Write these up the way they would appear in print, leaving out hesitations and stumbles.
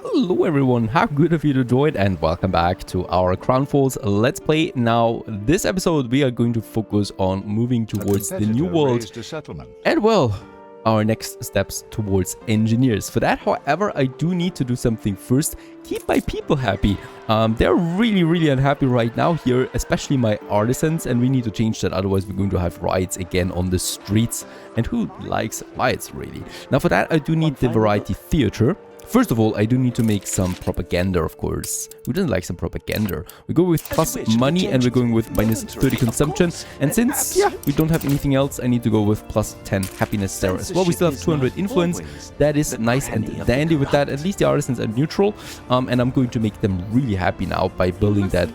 Hello everyone, how good of you to join and welcome back to our Crown Falls Let's Play. Now, this episode we are going to focus on moving towards the new world and, well, our next steps towards engineers. For that, however, I do need to do something first. Keep my people happy. They're really unhappy right now here, especially my artisans, and we need to change that, otherwise we're going to have riots again on the streets. And who likes riots, really? Now, for that, I do need the variety theater. First of all, I do need to make some propaganda, of course. Who doesn't like some propaganda? We go with plus money and we're going with minus 30 consumption. And since, yeah, we don't have anything else, I need to go with plus 10 happiness there as well. We still have 200 influence. That is nice and dandy with that. At least the artisans are neutral. And I'm going to make them really happy now by building that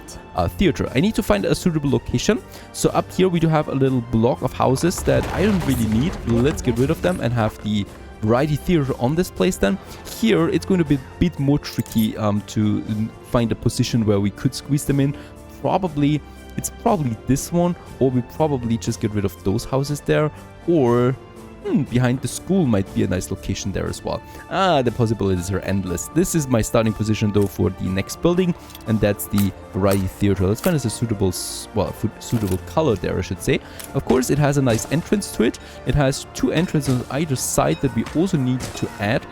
theater. I need to find a suitable location. So up here we do have a little block of houses that I don't really need. Let's get rid of them and have the variety theater on this place then. Here it's going to be a bit more tricky to find a position where we could squeeze them in. It's probably this one, or we probably just get rid of those houses there, or behind the school might be a nice location there as well. The possibilities are endless. This is my starting position though for the next building, and that's the variety theater. Let's find us a suitable color there, I should say. Of course, it has a nice entrance to it. It has two entrances on either side that we also need to add.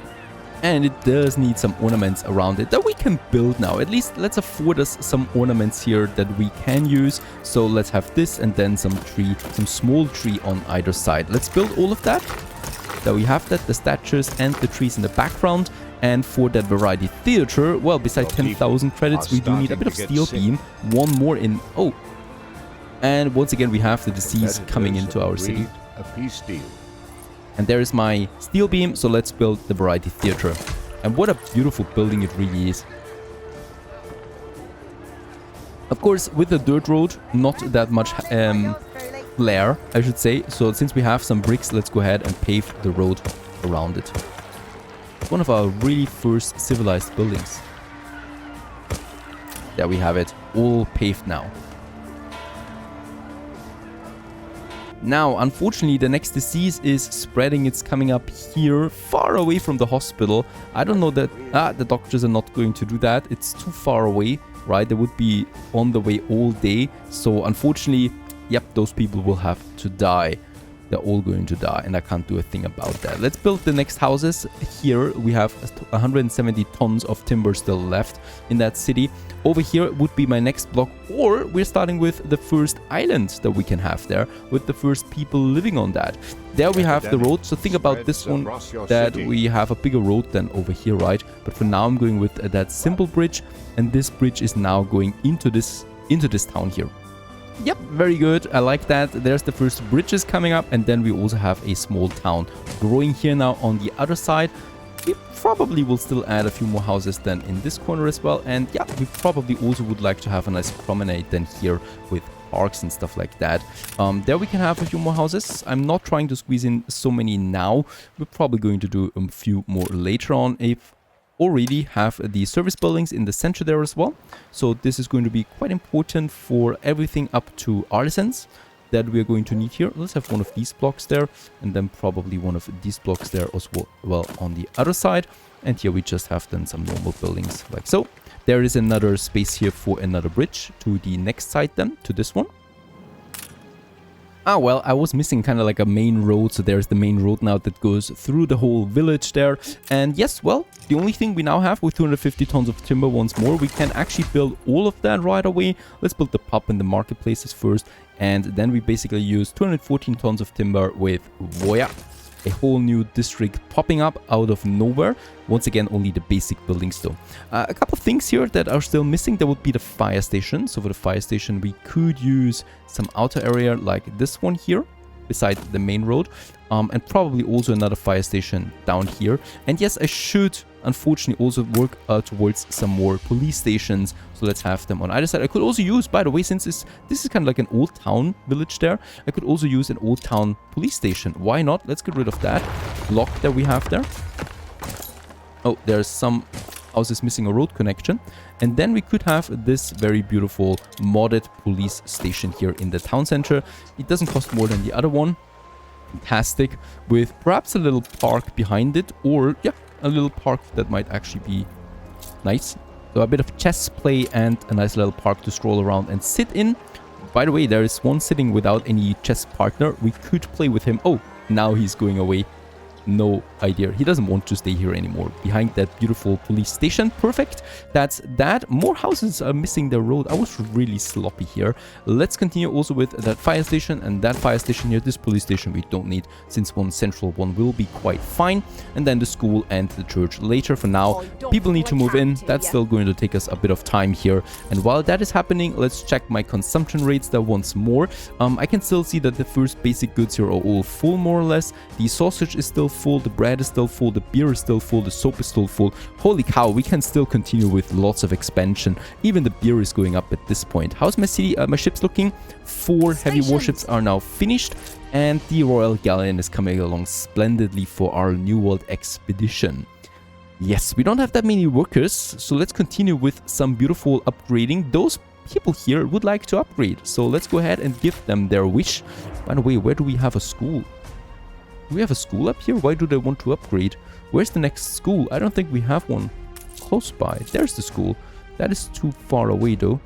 And it does need some ornaments around it that we can build now. At least let's afford us some ornaments here that we can use. So let's have this and then some small tree on either side. Let's build all of that. There we have that, the statues and the trees in the background. And for that variety theater, well, besides 10,000 credits, we do need a bit of steel beam. One more in... Oh. And once again, we have the disease coming into our city. And there is my steel beam, so let's build the variety theater. And what a beautiful building it really is. Of course, with the dirt road, not that much glare, I should say. So since we have some bricks, let's go ahead and pave the road around it. It's one of our really first civilized buildings. There we have it, all paved now. Now, unfortunately, the next disease is spreading. It's coming up here, far away from the hospital. I don't know that... the doctors are not going to do that. It's too far away, right? They would be on the way all day. So, unfortunately, yep, those people will have to die. They're all going to die, and I can't do a thing about that. Let's build the next houses. Here, we have 170 tons of timber still left in that city. Over here would be my next block, or we're starting with the first island that we can have there, with the first people living on that. There we have the road, so think about this one, that we have a bigger road than over here, right? But for now, I'm going with that simple bridge, and this bridge is now going into this town here. Yep, very good. I like that. There's the first bridges coming up, and then we also have a small town growing here now on the other side. We probably will still add a few more houses than in this corner as well. And yeah, we probably also would like to have a nice promenade then here with parks and stuff like that. There we can have a few more houses. I'm not trying to squeeze in so many now. We're probably going to do a few more later on. Already have the service buildings in the center there as well. So this is going to be quite important for everything up to artisans that we are going to need here. Let's have one of these blocks there, and then probably one of these blocks there as well on the other side. And here we just have then some normal buildings like so. There is another space here for another bridge to the next side then, to this one. Well, I was missing kind of like a main road, so there's the main road now that goes through the whole village there. And yes, well, the only thing we now have with 250 tons of timber once more, we can actually build all of that right away. Let's build the pub and the marketplaces first, and then we basically use 214 tons of timber with voyage. A whole new district popping up out of nowhere. Once again, only the basic buildings though. A couple things here that are still missing. There would be the fire station. So for the fire station, we could use some outer area like this one here, beside the main road. And probably also another fire station down here. And yes, I should unfortunately also work towards some more police stations. So let's have them on either side. I could also use, by the way, since this is kind of like an old town village there, I could also use an old town police station. Why not? Let's get rid of that block that we have there. Oh, there's some houses missing a road connection. And then we could have this very beautiful modded police station here in the town center. It doesn't cost more than the other one. Fantastic, with perhaps a little park behind it, or yeah, a little park that might actually be Nice. So a bit of chess play and a nice little park to stroll around and sit in. By the way, there is one sitting without any chess partner. We could play with him. Oh, now he's going away. No idea. He doesn't want to stay here anymore. Behind that beautiful police station. Perfect. That's that. More houses are missing the road. I was really sloppy here. Let's continue also with that fire station and that fire station here. This police station we don't need, since one central one will be quite fine. And then the school and the church later. For now, people need to move in. That's still going to take us a bit of time here. And while that is happening, let's check my consumption rates there once more. I can still see that the first basic goods here are all full, more or less. The sausage is still full, the bread is still full, the beer is still full, the soap is still full. Holy cow, we can still continue with lots of expansion. Even the beer is going up at this point. How's my city, my ships looking? 4 heavy warships are now finished, and the Royal Galleon is coming along splendidly for our New World expedition. Yes, we don't have that many workers, so let's continue with some beautiful upgrading. Those people here would like to upgrade, so let's go ahead and give them their wish. By the way, where do we have a school? Do we have a school up here? Why do they want to upgrade? Where's the next school? I don't think we have one close by. There's the school. That is too far away though.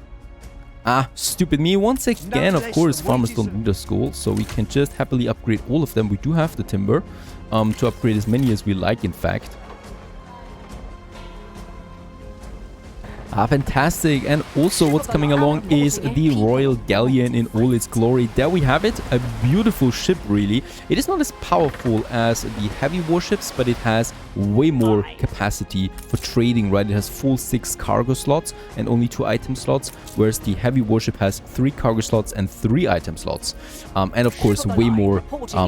Ah, stupid me. Once again, of course, farmers don't need a school, so we can just happily upgrade all of them. We do have the timber to upgrade as many as we like, in fact. Ah, fantastic. And also what's coming along is the Royal Galleon in all its glory. There we have it. A beautiful ship, really. It is not as powerful as the heavy warships, but it has way more capacity for trading, right? It has full 6 cargo slots and only 2 item slots, whereas the heavy warship has 3 cargo slots and 3 item slots. And of course, way more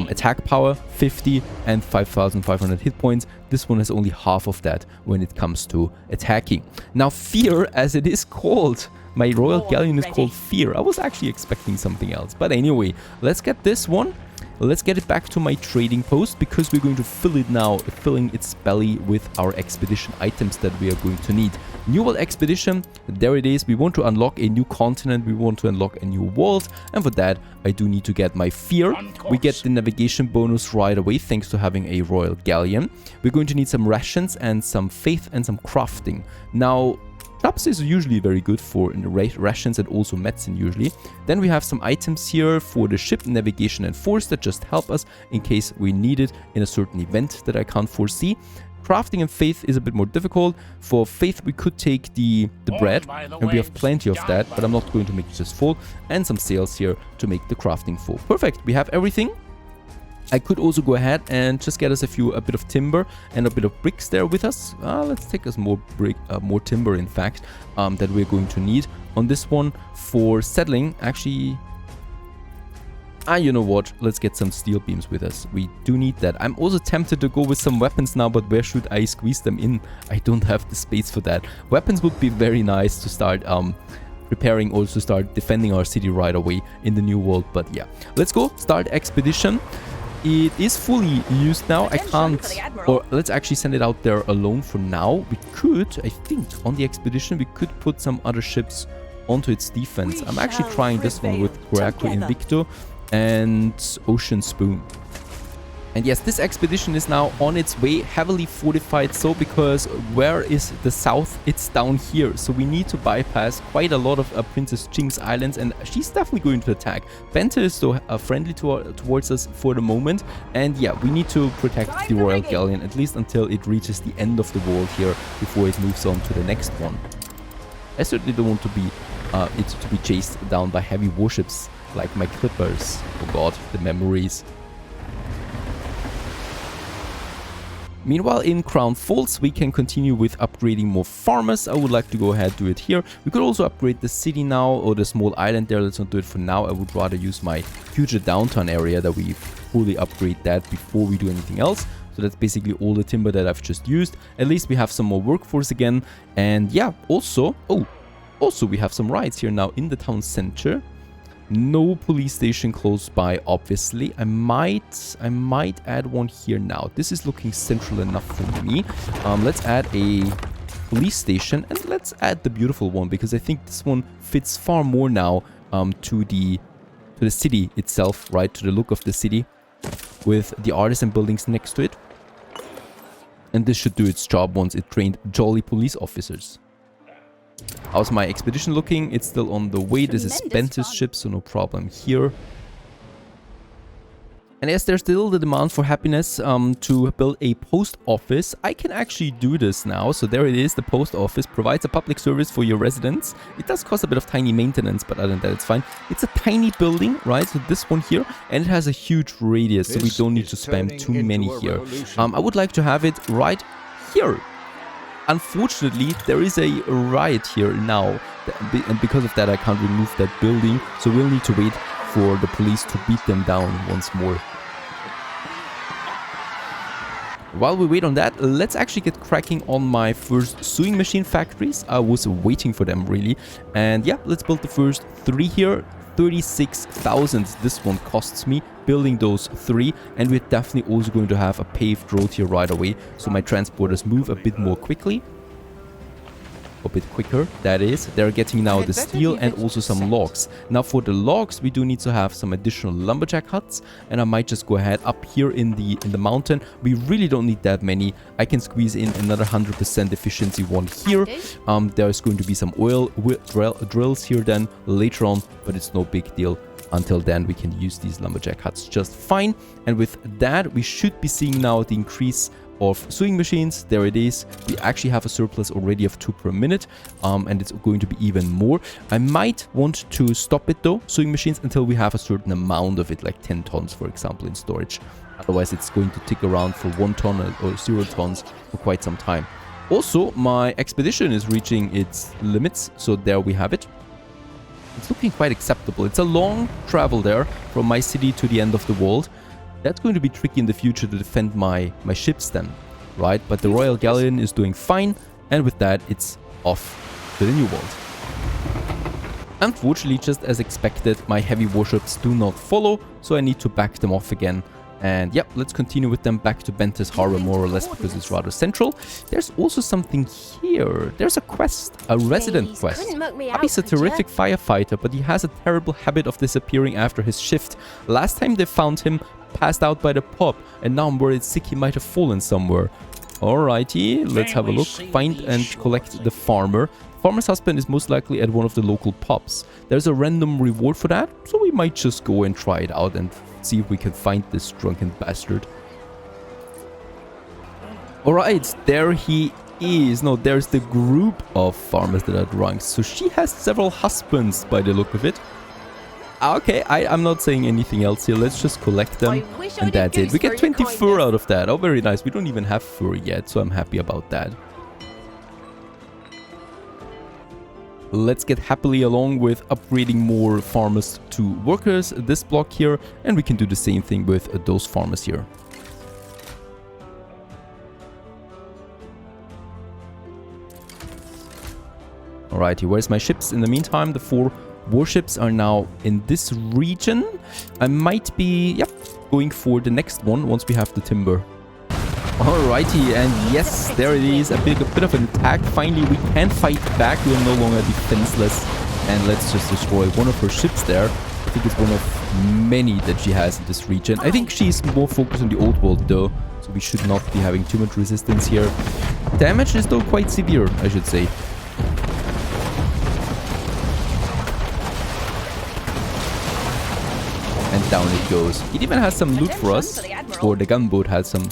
attack power, 50 and 5,500 hit points. This one has only half of that when it comes to attacking. Now, Fear, as it is called, my Royal Galleon is called Fear. I was actually expecting something else. But anyway, let's get this one. Let's get it back to my trading post, because we're going to fill it now, filling its belly with our expedition items that we are going to need. New World Expedition, there it is. We want to unlock a new continent, we want to unlock a new world, and for that I do need to get my Fear. We get the navigation bonus right away thanks to having a Royal Galleon. We're going to need some rations and some faith and some crafting. Now, Traps is usually very good for rations and also medicine usually. Then we have some items here for the ship, navigation and force that just help us in case we need it in a certain event that I can't foresee. Crafting and faith is a bit more difficult. For faith we could take the bread, and we have plenty of that, but I'm not going to make this full. And some sails here to make the crafting full. Perfect, we have everything. I could also go ahead and just get us a bit of timber and a bit of bricks there with us. Let's take us more timber, in fact, that we're going to need on this one for settling. Actually, you know what? Let's get some steel beams with us. We do need that. I'm also tempted to go with some weapons now, but where should I squeeze them in? I don't have the space for that. Weapons would be very nice to start preparing, also start defending our city right away in the new world. But yeah, let's go start expedition. It is fully used now. I can't, or let's actually send it out there alone for now. We could, I think, on the expedition, we could put some other ships onto its defense. I'm actually trying this one with Graco Invicto and Ocean Spoon. And yes, this expedition is now on its way, heavily fortified, so because where is the south? It's down here, so we need to bypass quite a lot of Princess Jing's islands, and she's definitely going to attack. Benta is so friendly towards us for the moment, and yeah, we need to protect the Royal Galleon, at least until it reaches the end of the world here, before it moves on to the next one. I certainly don't want to be to be chased down by heavy warships like my Clippers. Oh god, the memories. Meanwhile, in Crown Falls, we can continue with upgrading more farmers. I would like to go ahead and do it here. We could also upgrade the city now, or the small island there. Let's not do it for now. I would rather use my future downtown area that we fully upgrade that before we do anything else. So that's basically all the timber that I've just used. At least we have some more workforce again. And yeah, also we have some rides here now in the town center. No police station close by, obviously. I might add one here now. This is looking central enough for me. Let's add a police station, and let's add the beautiful one, because I think this one fits far more now to the city itself, right? To the look of the city, with the artisan buildings next to it. And this should do its job once it trained jolly police officers. How's my expedition looking? It's still on the way. This is Bentis ship, so no problem here. And as there's still the demand for happiness to build a post office, I can actually do this now. So there it is, the post office provides a public service for your residents. It does cost a bit of tiny maintenance, but other than that, it's fine. It's a tiny building, right? So this one here, and it has a huge radius, so we don't need to spam too many here. I would like to have it right here. Unfortunately, there is a riot here now, and because of that, I can't remove that building. So we'll need to wait for the police to beat them down once more. While we wait on that, let's actually get cracking on my first sewing machine factories. I was waiting for them, really. And yeah, let's build the first 3 here. 36,000 this one costs me building those 3, and we're definitely also going to have a paved road here right away, so my transporters move a bit more quickly. A bit quicker, that is. They're getting now the steel and also some logs. Now for the logs, we do need to have some additional lumberjack huts, and I might just go ahead up here in the mountain. We really don't need that many. I can squeeze in another 100% efficiency one here. There's going to be some oil drills here then later on, but it's no big deal. Until then, we can use these lumberjack huts just fine. And with that, we should be seeing now the increase of sewing machines. There it is. We actually have a surplus already of 2 per minute, and it's going to be even more. I might want to stop it though, sewing machines, until we have a certain amount of it, like 10 tons for example in storage. Otherwise it's going to tick around for 1 ton or 0 tons for quite some time. Also, my expedition is reaching its limits, so there we have it. It's looking quite acceptable. It's a long travel there from my city to the end of the world. That's going to be tricky in the future to defend my ships then, right? But the Royal Galleon is doing fine, and with that, it's off to the New World. Unfortunately, just as expected, my heavy warships do not follow, so I need to back them off again. And yep, let's continue with them back to Bentis Harbor more or less, because it's rather central. There's also something here. There's a quest, a resident quest. Abby's a terrific firefighter, but he has a terrible habit of disappearing after his shift. Last time they found him passed out by the pub, and now I'm worried sick he might have fallen somewhere. Alrighty, let's have a look. Find and collect the farmer. Farmer's husband is most likely at one of the local pubs. There's a random reward for that, so we might just go and try it out and see if we can find this drunken bastard. Alright, there he is. No, there's the group of farmers that are drunk. So she has several husbands by the look of it. Okay, I'm not saying anything else here. Let's just collect them, and that's it. We get 20 fur out of that. Oh, very nice. We don't even have fur yet, so I'm happy about that. Let's get happily along with upgrading more farmers to workers, this block here, and we can do the same thing with those farmers here. Alrighty, where's my ships? In the meantime, the 4 warships are now in this region. I might be, yep, going for the next one once we have the timber. Alrighty, and yes, there it is, a bit of an attack. Finally, we can fight back. We are no longer defenseless, and let's just destroy one of her ships there. I think it's one of many that she has in this region. I think she's more focused on the old world though, so we should not be having too much resistance here. Damage is though quite severe, I should say. And down it goes. It even has some loot for us, or the gunboat had some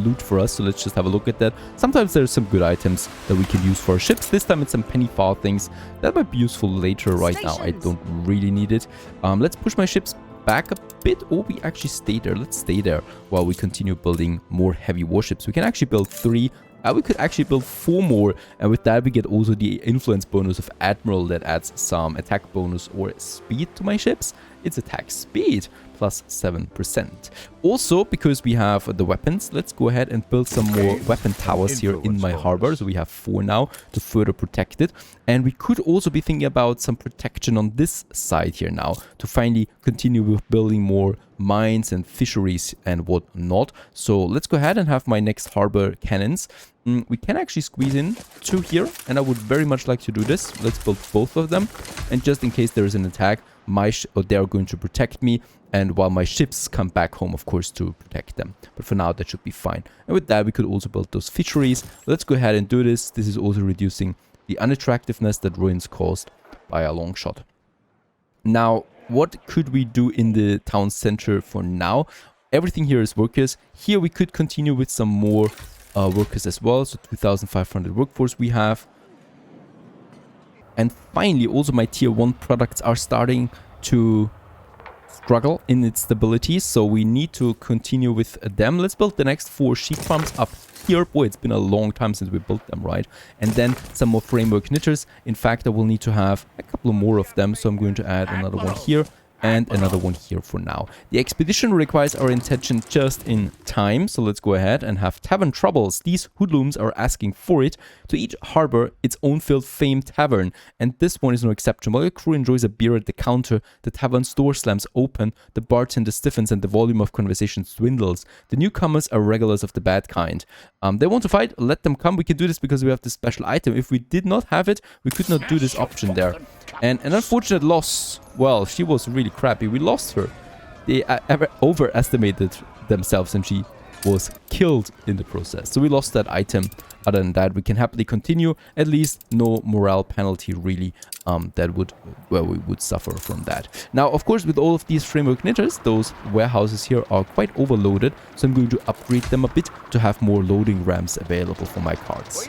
loot for us, so let's just have a look at that. Sometimes there's some good items that we can use for our ships. This time it's some penny farthings. That might be useful later. Right now I don't really need it. Let's push my ships back a bit. Oh, we actually stay there. Let's stay there while we continue building more heavy warships. We can actually build 3. We could actually build 4 more, and with that we get also the influence bonus of Admiral that adds some attack bonus or speed to my ships. It's attack speed plus 7%. Also, because we have the weapons, let's go ahead and build some more weapon towers here in my harbor. So we have 4 now to further protect it. And we could also be thinking about some protection on this side here now to finally continue with building more mines and fisheries and whatnot. So let's go ahead and have my next harbor cannons. We can actually squeeze in 2 here, and I would very much like to do this. Let's build both of them, and just in case there is an attack, they're going to protect me, and while my ships come back home, of course, to protect them. But for now, that should be fine. And with that, we could also build those fisheries. Let's go ahead and do this. This is also reducing the unattractiveness that ruins caused by a long shot. Now, what could we do in the town center for now? Everything here is workers. Here we could continue with some more workers as well. So 2,500 workforce we have. And finally, also my tier 1 products are starting to struggle in its stability. So we need to continue with them. Let's build the next 4 sheep farms up here. Boy, it's been a long time since we built them, right? And then some more framework knitters. In fact, I will need to have a couple more of them. So I'm going to add another one here and another one here for now. The expedition requires our attention just in time. So let's go ahead and have tavern troubles. These hoodlums are asking for it. To each harbor, its own famed tavern. And this one is no exception. While your crew enjoys a beer at the counter, the tavern's door slams open, the bartender stiffens, and the volume of conversation dwindles. The newcomers are regulars of the bad kind. They want to fight? Let them come. We can do this because we have this special item. If we did not have it, we could not do this option there. And an unfortunate loss. Well, she was really crappy. We lost her. They overestimated themselves and she was killed in the process. So we lost that item. Other than that, we can happily continue. At least no morale penalty really that would, well, we would suffer from that. Now, of course, with all of these framework knitters, those warehouses here are quite overloaded. So I'm going to upgrade them a bit to have more loading ramps available for my carts.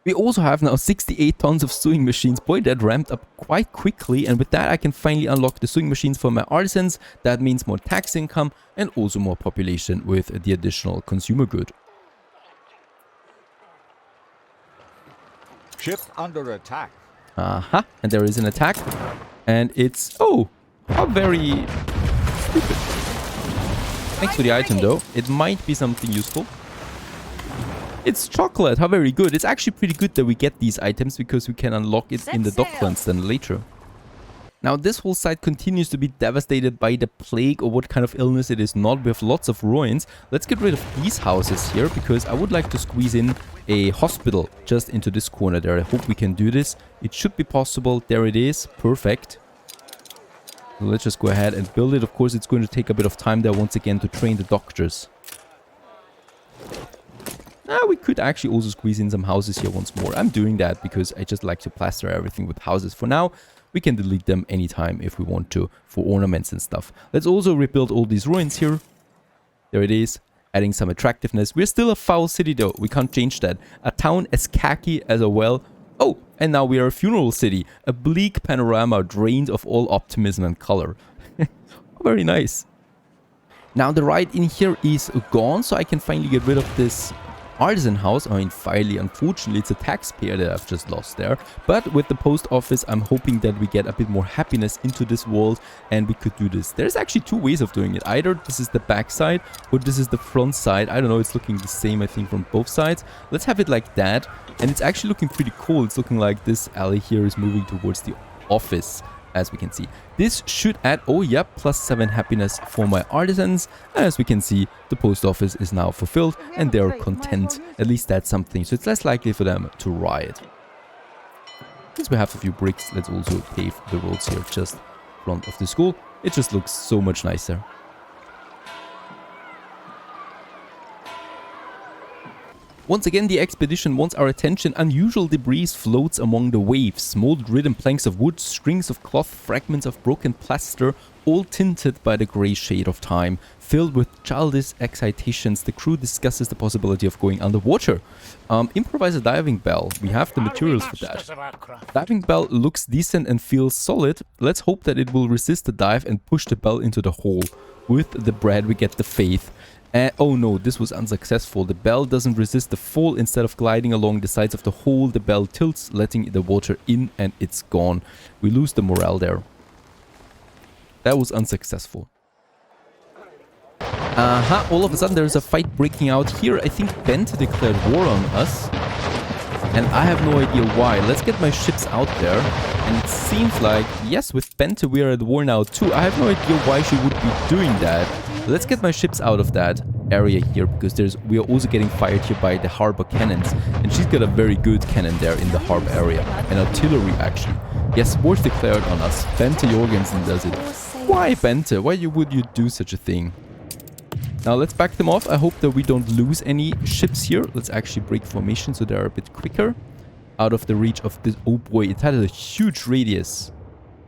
We also have now 68 tons of sewing machines. Boy, that ramped up quite quickly. And with that, I can finally unlock the sewing machines for my artisans. That means more tax income and also more population with the additional consumer good. Ship under attack. Aha, and there is an attack. And it's... oh, how very stupid. Thanks for the item, though. It might be something useful. It's chocolate. How very good. It's actually pretty good that we get these items because we can unlock it in the docklands then later. Now, this whole site continues to be devastated by the plague or what kind of illness it is not. We have lots of ruins. Let's get rid of these houses here because I would like to squeeze in a hospital just into this corner there. I hope we can do this. It should be possible. There it is. Perfect. So let's just go ahead and build it. Of course, it's going to take a bit of time there once again to train the doctors. We could actually also squeeze in some houses here once more. I'm doing that because I just like to plaster everything with houses. For now, we can delete them anytime if we want to for ornaments and stuff. Let's also rebuild all these ruins here. There it is, adding some attractiveness. We're still a foul city though. We can't change that. A town as khaki as a well. Oh, and now we are a funeral city. A bleak panorama drained of all optimism and color. Very nice. Now the ride in here is gone, so I can finally get rid of this artisan house. I mean, finally, unfortunately, it's a taxpayer that I've just lost there. But with the post office, I'm hoping that we get a bit more happiness into this world and we could do this. There's actually 2 ways of doing it. Either this is the back side or this is the front side. I don't know, it's looking the same, I think, from both sides. Let's have it like that. And it's actually looking pretty cool. It's looking like this alley here is moving towards the office, as we can see. This should add, oh yeah, +7 happiness for my artisans. As we can see, the post office is now fulfilled and they're content. At least that's something. So it's less likely for them to riot. Since we have a few bricks, let's also pave the roads here just in front of the school. It just looks so much nicer. Once again, the expedition wants our attention. Unusual debris floats among the waves. Mold-ridden planks of wood, strings of cloth, fragments of broken plaster, all tinted by the grey shade of time. Filled with childish excitations, the crew discusses the possibility of going underwater. Improvise a diving bell. We have the materials for that. Diving bell looks decent and feels solid. Let's hope that it will resist the dive and push the bell into the hole. With the bread, we get the faith. Oh no, this was unsuccessful. The bell doesn't resist the fall. Instead of gliding along the sides of the hole, the bell tilts, letting the water in, and it's gone. We lose the morale there. That was unsuccessful. All of a sudden there's a fight breaking out here. I think Bent declared war on us. And I have no idea why. Let's get my ships out there. And it seems like, yes, with Bent we are at war now too. I have no idea why she would be doing that. Let's get my ships out of that. area here, because we are also getting fired here by the harbor cannons, and she's got a very good cannon there in the harbor area, and artillery actually. Yes, war's declared on us. Bente Jorgensen does it. Why, Bente? Why would you do such a thing? Now let's back them off. I hope that we don't lose any ships here. Let's actually break formation so they're a bit quicker out of the reach of this. Oh boy, it had a huge radius.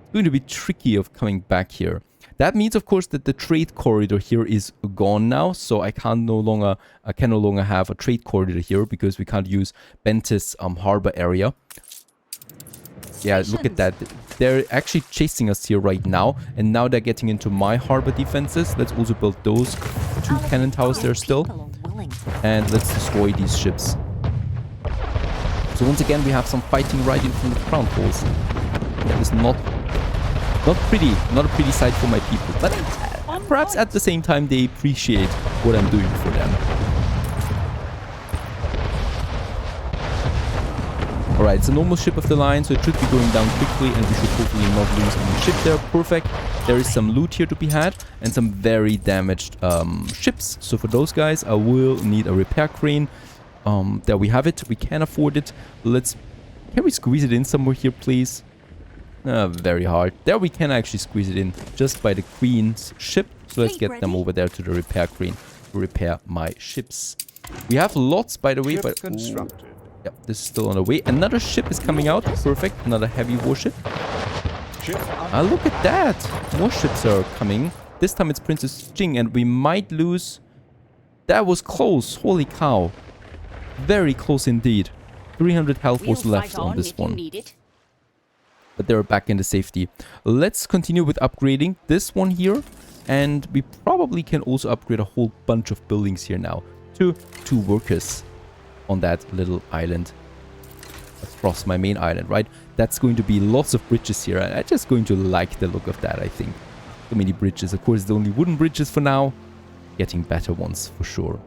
It's going to be tricky of coming back here. That means, of course, that the trade corridor here is gone now, so I can no longer have a trade corridor here because we can't use Bente's harbor area. Yeah, look at that. They're actually chasing us here right now, and now they're getting into my harbor defenses. Let's also build those 2 cannon towers there still, and let's destroy these ships. So once again, we have some fighting right in front of Crown Falls. That is not pretty, not a pretty sight for my people, but perhaps at the same time they appreciate what I'm doing for them. Alright, it's a normal ship of the line, so it should be going down quickly, and we should hopefully not lose any ship there. Perfect. There is some loot here to be had, and some very damaged ships. So for those guys, I will need a repair crane. There we have it. We can afford it. Can we squeeze it in somewhere here, please? Very hard. There we can actually squeeze it in just by the queen's ship. So let's get them over there to the repair crane to repair my ships. We have lots, by the way. But yeah, this is still on the way. Another ship is coming out. Perfect. Another heavy warship. Look at that. More ships are coming. This time it's Princess Jing, and we might lose. That was close. Holy cow. Very close indeed. 300 health was left on this one. But they're back in the safety. Let's continue with upgrading this one here. And we probably can also upgrade a whole bunch of buildings here now. To 2 workers on that little island. Across my main island, right? That's going to be lots of bridges here. I'm just going to like the look of that, I think. So many bridges. Of course, the only wooden bridges for now. Getting better ones for sure.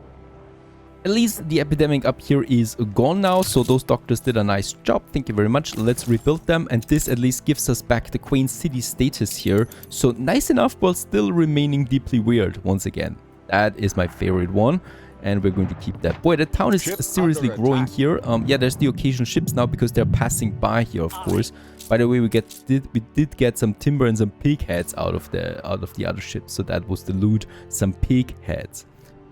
At least the epidemic up here is gone now, so those doctors did a nice job. Thank you very much. Let's rebuild them, and this at least gives us back the Queen City status here. So nice enough, but still remaining deeply weird once again. That is my favorite one, and we're going to keep that. Boy, the town is seriously growing here. Yeah, there's the occasional ships now because they're passing by here, of course. By the way, we did get some timber and some pig heads out of the other ships, so that was the loot. Some pig heads.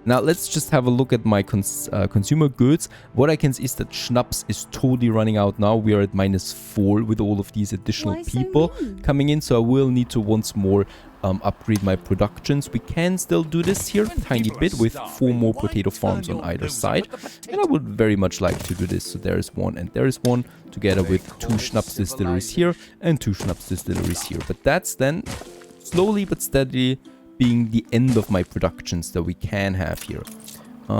Now, let's just have a look at my consumer goods. What I can see is that Schnaps is totally running out now. We are at -4 with all of these additional people coming in. So I will need to once more upgrade my productions. We can still do this here a tiny bit with 4 more potato farms on either side. And I would very much like to do this. So there is one and there is one, together with 2 Schnaps distilleries here and 2 Schnaps distilleries here. But that's then slowly but steadily being the end of my productions that we can have here.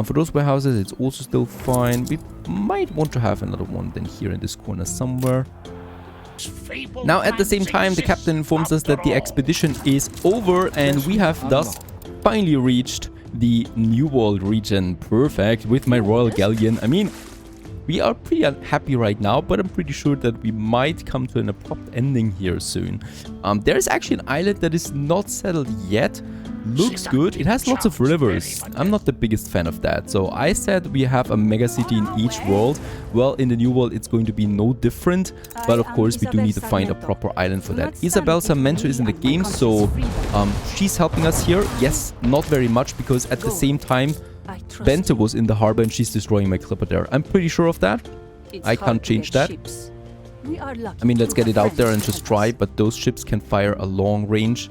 For those warehouses, it's also still fine. We might want to have another one then here in this corner somewhere. Now, at the same time, the captain informs us that the expedition is over, and we have thus finally reached the New World region. Perfect, with my Royal Galleon. I mean, we are pretty unhappy right now, but I'm pretty sure that we might come to an abrupt ending here soon. There is actually an island that is not settled yet. Looks good. It has lots of rivers. I'm not the biggest fan of that. So I said we have a megacity in each world. Well, in the New World, it's going to be no different. But of course, we do need to find a proper island for that. Isabel Sarmento is in the game, so she's helping us here. Yes, not very much, because at the same time, Bente was in the harbor and she's destroying my clipper there. I'm pretty sure of that. I can't change that. I mean, let's get it out there and just try, but those ships can fire a long range.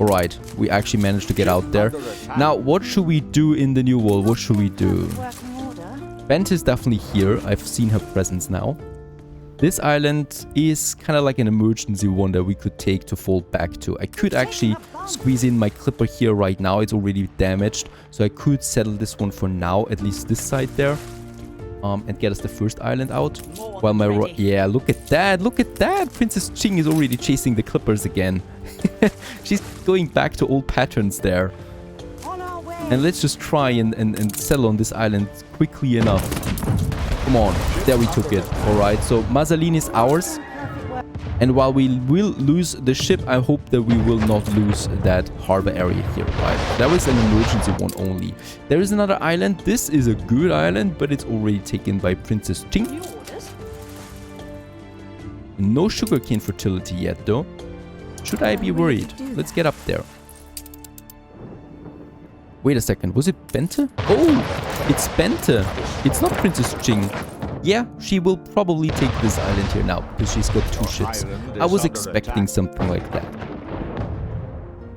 Alright, we actually managed to get out there. Now, what should we do in the New World? What should we do? Bente is definitely here. I've seen her presence now. This island is kind of like an emergency one that we could take to fall back to. I could actually squeeze in my clipper here right now. It's already damaged, so I could settle this one for now, at least this side there, and get us the first island out. While my yeah, look at that! Princess Jing is already chasing the clippers again. She's going back to old patterns there. And let's just try and settle on this island quickly enough. Come on, there we took it. Alright, so Mazalin is ours. And while we will lose the ship, I hope that we will not lose that harbor area here, right? That was an emergency one only. There is another island. This is a good island, but it's already taken by Princess Ching. No sugarcane fertility yet, though. Should I be worried? Let's get up there. Wait a second. Was it Bente? Oh, it's Bente. It's not Princess Ching. Yeah, she will probably take this island here now, because she's got 2 ships. I was expecting something like that.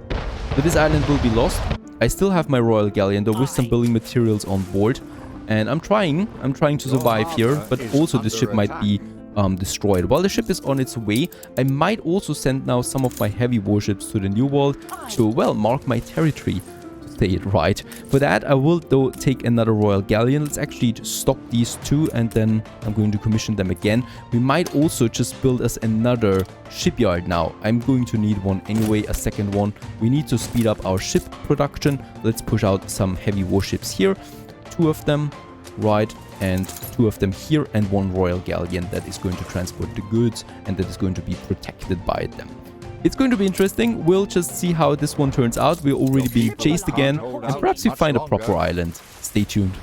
But this island will be lost. I still have my Royal Galleon, though, with some building materials on board. And I'm trying to survive here, but also this ship might be destroyed. While the ship is on its way, I might also send now some of my heavy warships to the New World to, well, mark my territory. Say it right. For that, I will though take another Royal Galleon. Let's actually stop these 2 and then I'm going to commission them again. We might also just build us another shipyard now. I'm going to need one anyway, a second one. We need to speed up our ship production. Let's push out some heavy warships here. 2 of them, right, and 2 of them here, and 1 Royal Galleon that is going to transport the goods and that is going to be protected by them. It's going to be interesting. We'll just see how this one turns out. We're already being chased again, and perhaps we find a proper island. Stay tuned.